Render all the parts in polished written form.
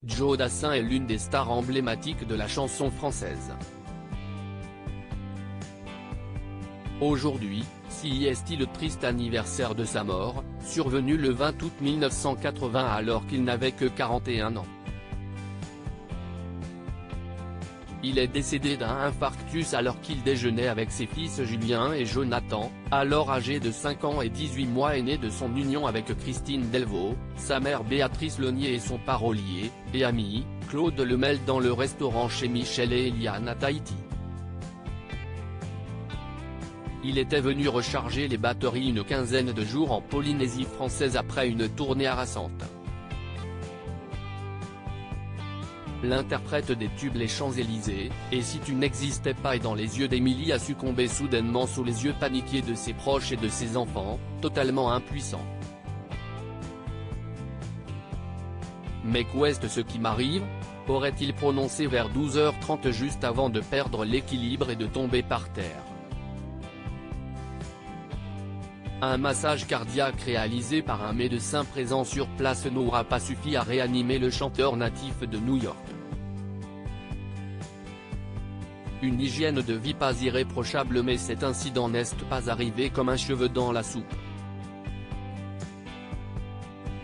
Joe Dassin est l'une des stars emblématiques de la chanson française. Aujourd'hui, si est le triste anniversaire de sa mort, survenu le 20 août 1980 alors qu'il n'avait que 41 ans. Il est décédé d'un infarctus alors qu'il déjeunait avec ses fils Julien et Jonathan, alors âgés de 5 ans et 18 mois et nés de son union avec Christine Delvaux, sa mère Béatrice Launier et son parolier, et ami, Claude Lemel dans le restaurant chez Michel et Eliane à Tahiti. Il était venu recharger les batteries une quinzaine de jours en Polynésie française après une tournée harassante. L'interprète des tubes Les Champs-Élysées, Et si tu n'existais pas et Dans les yeux d'Émilie a succombé soudainement sous les yeux paniqués de ses proches et de ses enfants, totalement impuissant. Mais qu'est ce qui m'arrive ? Aurait-il prononcé vers 12h30 juste avant de perdre l'équilibre et de tomber par terre. Un massage cardiaque réalisé par un médecin présent sur place n'aura pas suffi à réanimer le chanteur natif de New York. Une hygiène de vie pas irréprochable mais cet incident n'est pas arrivé comme un cheveu dans la soupe.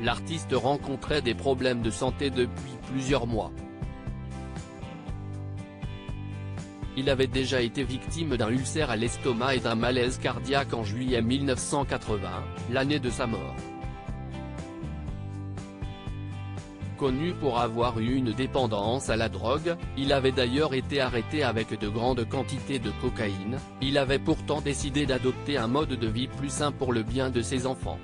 L'artiste rencontrait des problèmes de santé depuis plusieurs mois. Il avait déjà été victime d'un ulcère à l'estomac et d'un malaise cardiaque en juillet 1980, l'année de sa mort. Connu pour avoir eu une dépendance à la drogue, il avait d'ailleurs été arrêté avec de grandes quantités de cocaïne, il avait pourtant décidé d'adopter un mode de vie plus sain pour le bien de ses enfants.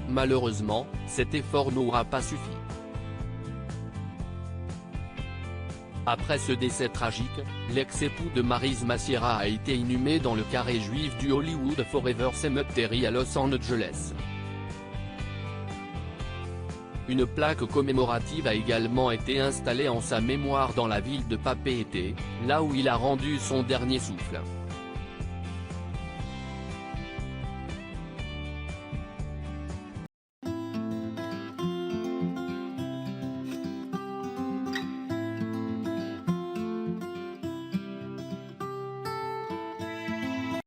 Malheureusement, cet effort n'aura pas suffi. Après ce décès tragique, l'ex-époux de Maryse Massiera a été inhumé dans le carré juif du Hollywood Forever Cemetery à Los Angeles. Une plaque commémorative a également été installée en sa mémoire dans la ville de Papeete, là où il a rendu son dernier souffle.